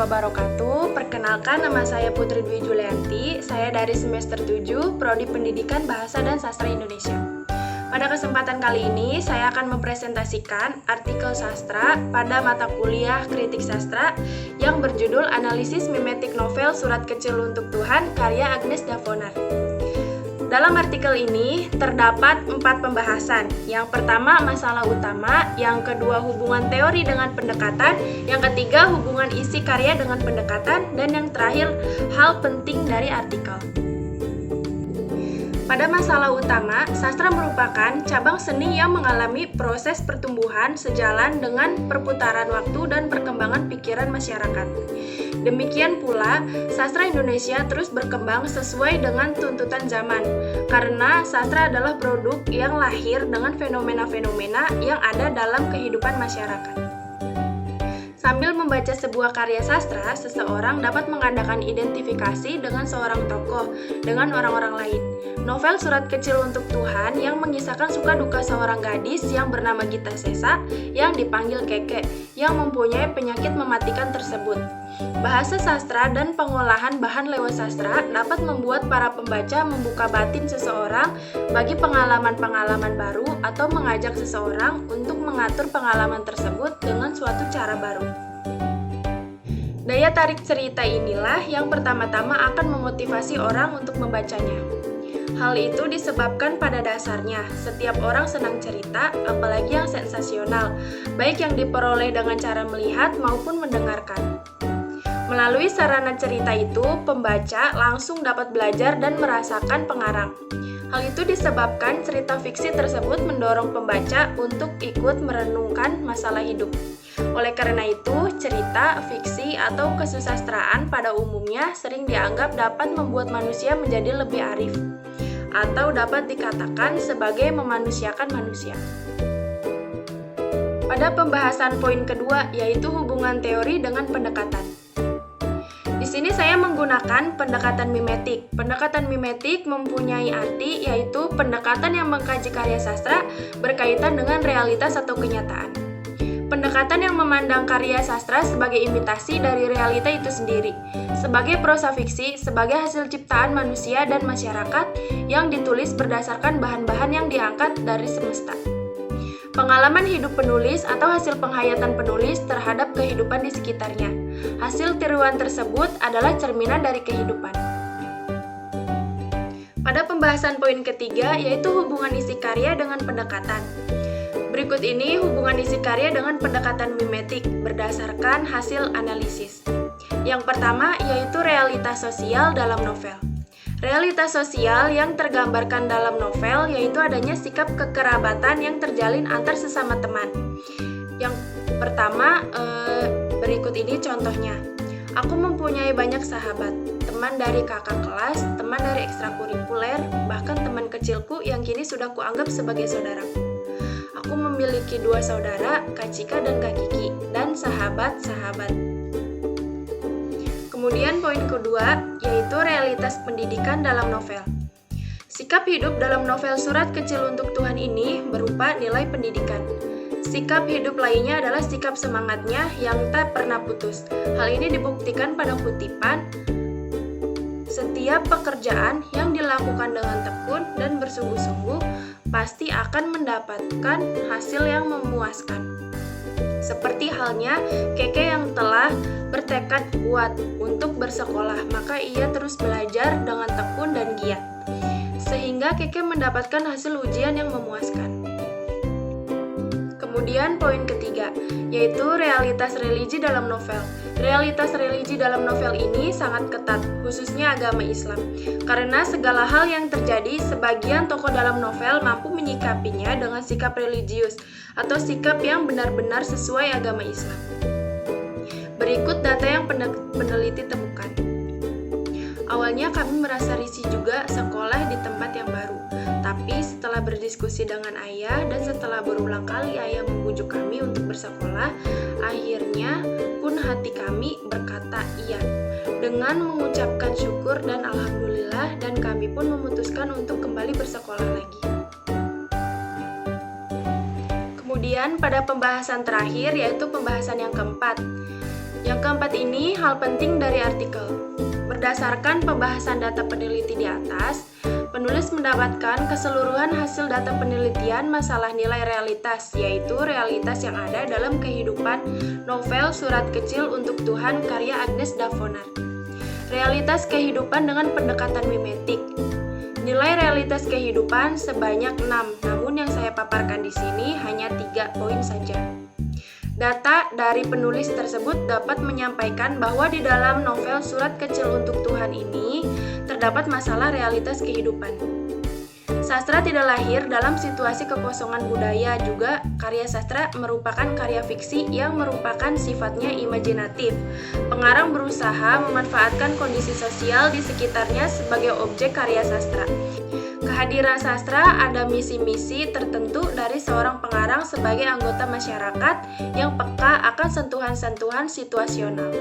wabarakatuh. Perkenalkan, nama saya Putri Dwi Julianti. Saya dari semester 7, Prodi Pendidikan Bahasa dan Sastra Indonesia. Pada kesempatan kali ini, saya akan mempresentasikan artikel sastra pada mata kuliah Kritik Sastra yang berjudul Analisis Mimetik Novel Surat Kecil untuk Tuhan, karya Agnes Davonar. Dalam artikel ini terdapat 4 pembahasan. Yang pertama, masalah utama. Yang kedua, hubungan teori dengan pendekatan. Yang ketiga, hubungan isi karya dengan pendekatan. Dan yang terakhir, hal penting dari artikel. Pada masalah utama, sastra merupakan cabang seni yang mengalami proses pertumbuhan sejalan dengan perputaran waktu dan perkembangan pikiran masyarakat. Demikian pula, sastra Indonesia terus berkembang sesuai dengan tuntutan zaman, karena sastra adalah produk yang lahir dengan fenomena-fenomena yang ada dalam kehidupan masyarakat. Sambil membaca sebuah karya sastra, seseorang dapat mengadakan identifikasi dengan seorang tokoh, dengan orang-orang lain. Novel Surat Kecil untuk Tuhan yang mengisahkan suka duka seorang gadis yang bernama Gita Sesa yang dipanggil Keke, yang mempunyai penyakit mematikan tersebut. Bahasa sastra dan pengolahan bahan lewat sastra dapat membuat para pembaca membuka batin seseorang bagi pengalaman-pengalaman baru atau mengajak seseorang untuk mengatur pengalaman tersebut dengan suatu cara baru. Daya tarik cerita inilah yang pertama-tama akan memotivasi orang untuk membacanya. Hal itu disebabkan pada dasarnya setiap orang senang cerita, apalagi yang sensasional, baik yang diperoleh dengan cara melihat maupun mendengarkan. Melalui sarana cerita itu, pembaca langsung dapat belajar dan merasakan pengarang. Hal itu disebabkan cerita fiksi tersebut mendorong pembaca untuk ikut merenungkan masalah hidup. Oleh karena itu, cerita, fiksi, atau kesusastraan pada umumnya sering dianggap dapat membuat manusia menjadi lebih arif, atau dapat dikatakan sebagai memanusiakan manusia. Pada pembahasan poin kedua, yaitu hubungan teori dengan pendekatan. Di sini saya menggunakan pendekatan mimetik. Pendekatan mimetik mempunyai arti yaitu pendekatan yang mengkaji karya sastra berkaitan dengan realitas atau kenyataan. Pendekatan yang memandang karya sastra sebagai imitasi dari realita itu sendiri, sebagai prosa fiksi, sebagai hasil ciptaan manusia dan masyarakat yang ditulis berdasarkan bahan-bahan yang diangkat dari semesta. Pengalaman hidup penulis atau hasil penghayatan penulis terhadap kehidupan di sekitarnya. Hasil tiruan tersebut adalah cerminan dari kehidupan. Pada pembahasan poin ketiga, yaitu hubungan isi karya dengan pendekatan. Berikut ini hubungan isi karya dengan pendekatan mimetik berdasarkan hasil analisis. Yang pertama, yaitu realitas sosial dalam novel. Realitas sosial yang tergambarkan dalam novel yaitu adanya sikap kekerabatan yang terjalin antar sesama teman. Yang pertama, berikut ini contohnya. Aku mempunyai banyak sahabat, teman dari kakak kelas, teman dari ekstrakurikuler, bahkan teman kecilku yang kini sudah kuanggap sebagai saudaraku. Aku memiliki 2 saudara, Kak Cika dan Kak Kiki, dan sahabat-sahabat. Kemudian poin kedua, yaitu realitas pendidikan dalam novel. Sikap hidup dalam novel Surat Kecil untuk Tuhan ini berupa nilai pendidikan. Sikap hidup lainnya adalah sikap semangatnya yang tak pernah putus. Hal ini dibuktikan pada kutipan, setiap pekerjaan yang dilakukan dengan tekun dan bersungguh-sungguh pasti akan mendapatkan hasil yang memuaskan. Seperti halnya Keke yang telah bertekad kuat untuk bersekolah, maka ia terus belajar dengan tekun dan giat, sehingga Keke mendapatkan hasil ujian yang memuaskan. Kemudian poin ketiga, yaitu realitas religi dalam novel. Realitas religi dalam novel ini sangat ketat, khususnya agama Islam. Karena segala hal yang terjadi, sebagian tokoh dalam novel mampu menyikapinya dengan sikap religius atau sikap yang benar-benar sesuai agama Islam. Berikut data yang peneliti temukan. Awalnya kami merasa risih juga sekolah di tempat yang baru. Tapi setelah berdiskusi dengan ayah dan setelah berulang kali ayah membujuk kami untuk bersekolah, akhirnya pun hati kami berkata iya. Dengan mengucapkan syukur dan alhamdulillah, dan kami pun memutuskan untuk kembali bersekolah lagi. Kemudian pada pembahasan terakhir, yaitu pembahasan yang keempat, Yang keempat ini hal penting dari artikel. Berdasarkan pembahasan data peneliti di atas, penulis mendapatkan keseluruhan hasil data penelitian masalah nilai realitas, yaitu realitas yang ada dalam kehidupan novel Surat Kecil untuk Tuhan karya Agnes Davonar. Realitas kehidupan dengan pendekatan mimetik. Nilai realitas kehidupan sebanyak 6, namun yang saya paparkan di sini hanya 3 poin saja. Data dari penulis tersebut dapat menyampaikan bahwa di dalam novel Surat Kecil untuk Tuhan ini terdapat masalah realitas kehidupan. Sastra tidak lahir dalam situasi kekosongan budaya, juga karya sastra merupakan karya fiksi yang merupakan sifatnya imajinatif. Pengarang berusaha memanfaatkan kondisi sosial di sekitarnya sebagai objek karya sastra. Kehadiran sastra ada misi-misi tertentu dari seorang pengarang sebagai anggota masyarakat yang peka akan sentuhan-sentuhan situasional.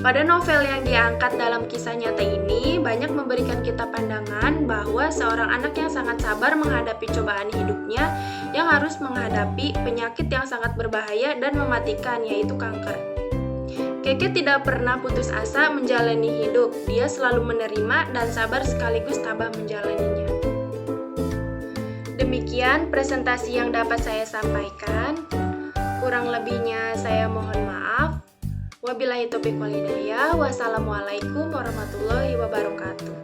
Pada novel yang diangkat dalam kisah nyata ini, banyak memberikan kita pandangan bahwa seorang anak yang sangat sabar menghadapi cobaan hidupnya yang harus menghadapi penyakit yang sangat berbahaya dan mematikan, yaitu kanker. Keke tidak pernah putus asa menjalani hidup, dia selalu menerima dan sabar sekaligus tabah menjalaninya. Demikian presentasi yang dapat saya sampaikan. Kurang lebihnya saya mohon maaf. Wabillahi taufiq wal hidayah. Wassalamualaikum warahmatullahi wabarakatuh.